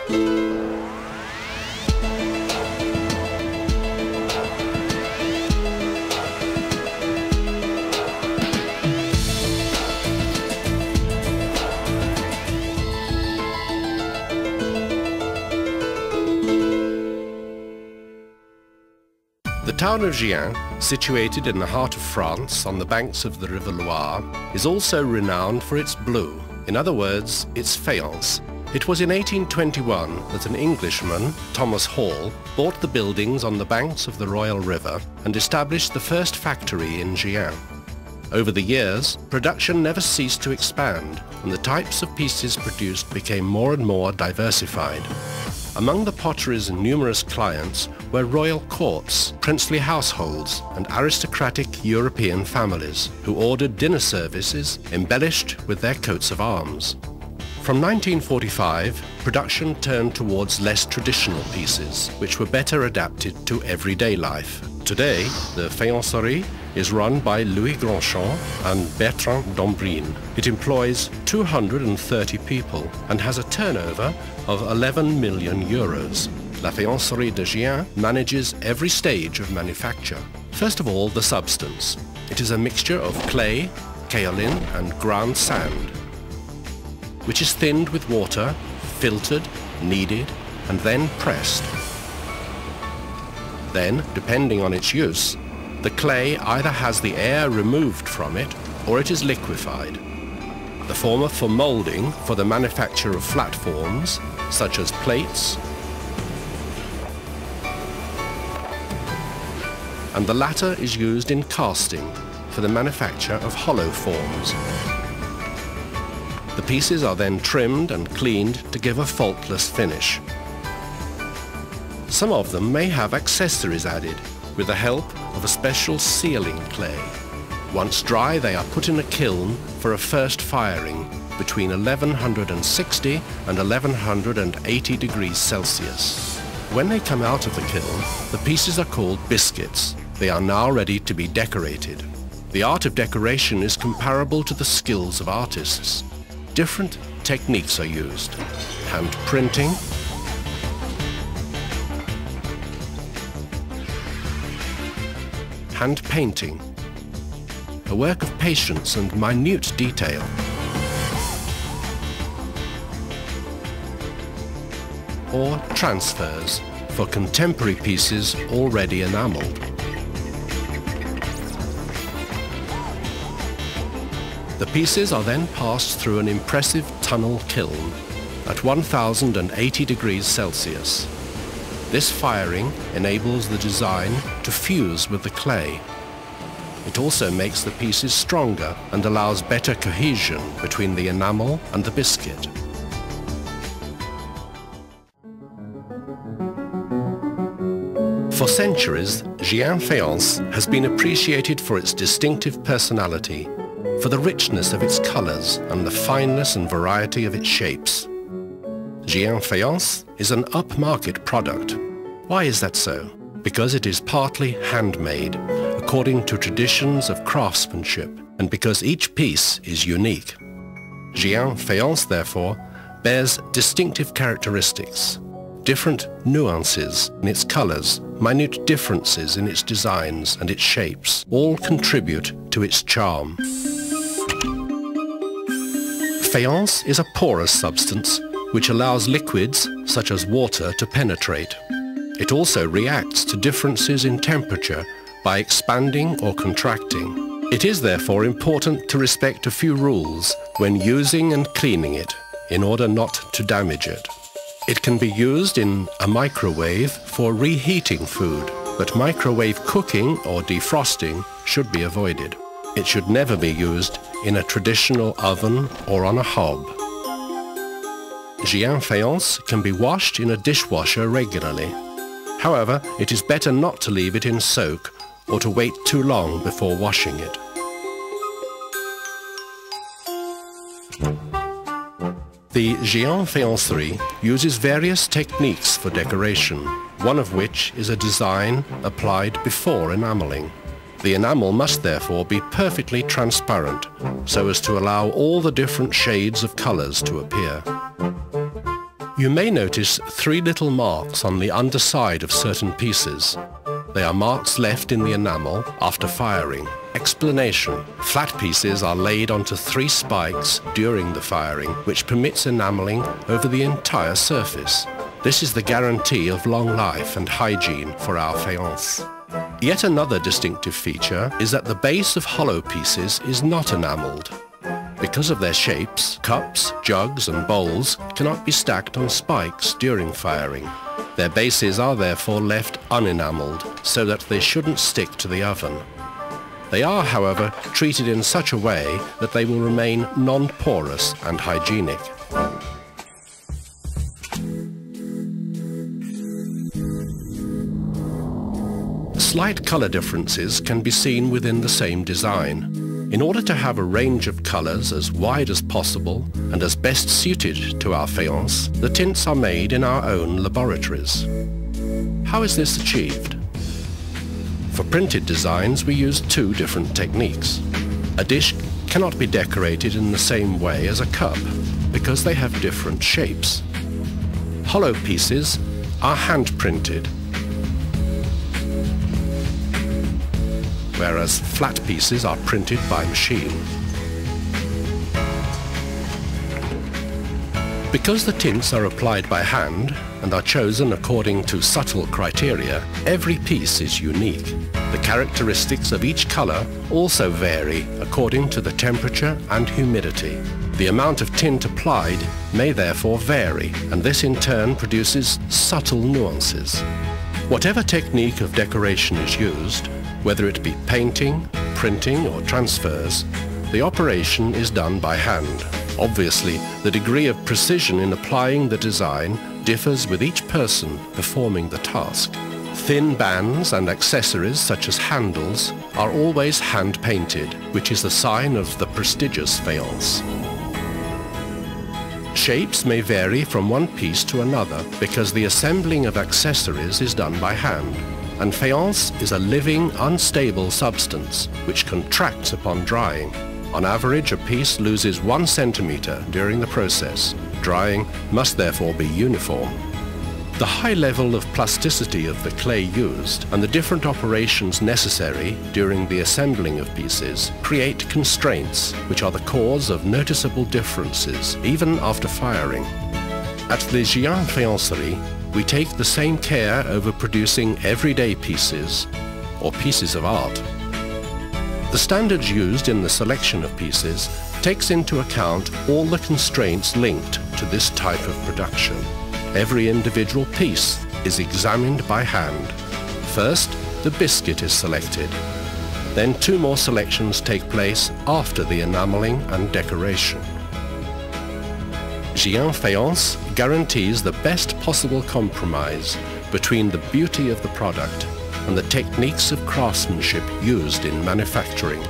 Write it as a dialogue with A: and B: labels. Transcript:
A: The town of Gien, situated in the heart of France on the banks of the River Loire, is also renowned for its blue, in other words, its faience. It was in 1821 that an Englishman, Thomas Hall, bought the buildings on the banks of the Royal River and established the first factory in Gien. Over the years, production never ceased to expand, and the types of pieces produced became more and more diversified. Among the pottery's numerous clients were royal courts, princely households, and aristocratic European families who ordered dinner services embellished with their coats of arms. From 1945, production turned towards less traditional pieces, which were better adapted to everyday life. Today, the Faïencerie is run by Louis Grandchamp and Bertrand Dombrine. It employs 230 people and has a turnover of 11 million euros. La Faïencerie de Gien manages every stage of manufacture. First of all, the substance. It is a mixture of clay, kaolin and ground sand, which is thinned with water, filtered, kneaded, and then pressed. Then, depending on its use, the clay either has the air removed from it or it is liquefied. The former for moulding for the manufacture of flat forms, such as plates, and the latter is used in casting for the manufacture of hollow forms. The pieces are then trimmed and cleaned to give a faultless finish. Some of them may have accessories added with the help of a special sealing clay. Once dry, they are put in a kiln for a first firing between 1160 and 1180 degrees Celsius. When they come out of the kiln, the pieces are called biscuits. They are now ready to be decorated. The art of decoration is comparable to the skills of artists. Different techniques are used: hand printing, hand painting, a work of patience and minute detail, or transfers for contemporary pieces already enameled. The pieces are then passed through an impressive tunnel kiln at 1080 degrees Celsius. This firing enables the design to fuse with the clay. It also makes the pieces stronger and allows better cohesion between the enamel and the biscuit. For centuries, Gien Faience has been appreciated for its distinctive personality, for the richness of its colors and the fineness and variety of its shapes. Gien Faience is an upmarket product. Why is that so? Because it is partly handmade, according to traditions of craftsmanship, and because each piece is unique. Gien Faience, therefore, bears distinctive characteristics, different nuances in its colors, minute differences in its designs and its shapes, all contribute to its charm. Faience is a porous substance which allows liquids such as water to penetrate. It also reacts to differences in temperature by expanding or contracting. It is therefore important to respect a few rules when using and cleaning it in order not to damage it. It can be used in a microwave for reheating food, but microwave cooking or defrosting should be avoided. It should never be used in a traditional oven or on a hob. Gien Faience can be washed in a dishwasher regularly. However, it is better not to leave it in soak or to wait too long before washing it. The Gien Faiencerie uses various techniques for decoration, one of which is a design applied before enameling. The enamel must therefore be perfectly transparent, so as to allow all the different shades of colors to appear. You may notice 3 little marks on the underside of certain pieces. They are marks left in the enamel after firing. Explanation: flat pieces are laid onto 3 spikes during the firing, which permits enameling over the entire surface. This is the guarantee of long life and hygiene for our faience. Yet another distinctive feature is that the base of hollow pieces is not enameled. Because of their shapes, cups, jugs and bowls cannot be stacked on spikes during firing. Their bases are therefore left unenameled so that they shouldn't stick to the oven. They are, however, treated in such a way that they will remain non-porous and hygienic. Slight color differences can be seen within the same design. In order to have a range of colors as wide as possible and as best suited to our faience, the tints are made in our own laboratories. How is this achieved? For printed designs, we use 2 different techniques. A dish cannot be decorated in the same way as a cup because they have different shapes. Hollow pieces are hand-printed, whereas flat pieces are printed by machine. Because the tints are applied by hand and are chosen according to subtle criteria, every piece is unique. The characteristics of each color also vary according to the temperature and humidity. The amount of tint applied may therefore vary, and this in turn produces subtle nuances. Whatever technique of decoration is used, whether it be painting, printing or transfers, the operation is done by hand. Obviously, the degree of precision in applying the design differs with each person performing the task. Thin bands and accessories such as handles are always hand-painted, which is a sign of the prestigious faience. Shapes may vary from one piece to another because the assembling of accessories is done by hand. And faience is a living, unstable substance which contracts upon drying. On average, a piece loses 1 centimeter during the process. Drying must therefore be uniform. The high level of plasticity of the clay used and the different operations necessary during the assembling of pieces create constraints which are the cause of noticeable differences even after firing. At the Gien Faiencerie, we take the same care over producing everyday pieces or pieces of art. The standards used in the selection of pieces takes into account all the constraints linked to this type of production. Every individual piece is examined by hand. First, the biscuit is selected. Then 2 more selections take place after the enameling and decoration. Gien Faience guarantees the best possible compromise between the beauty of the product and the techniques of craftsmanship used in manufacturing.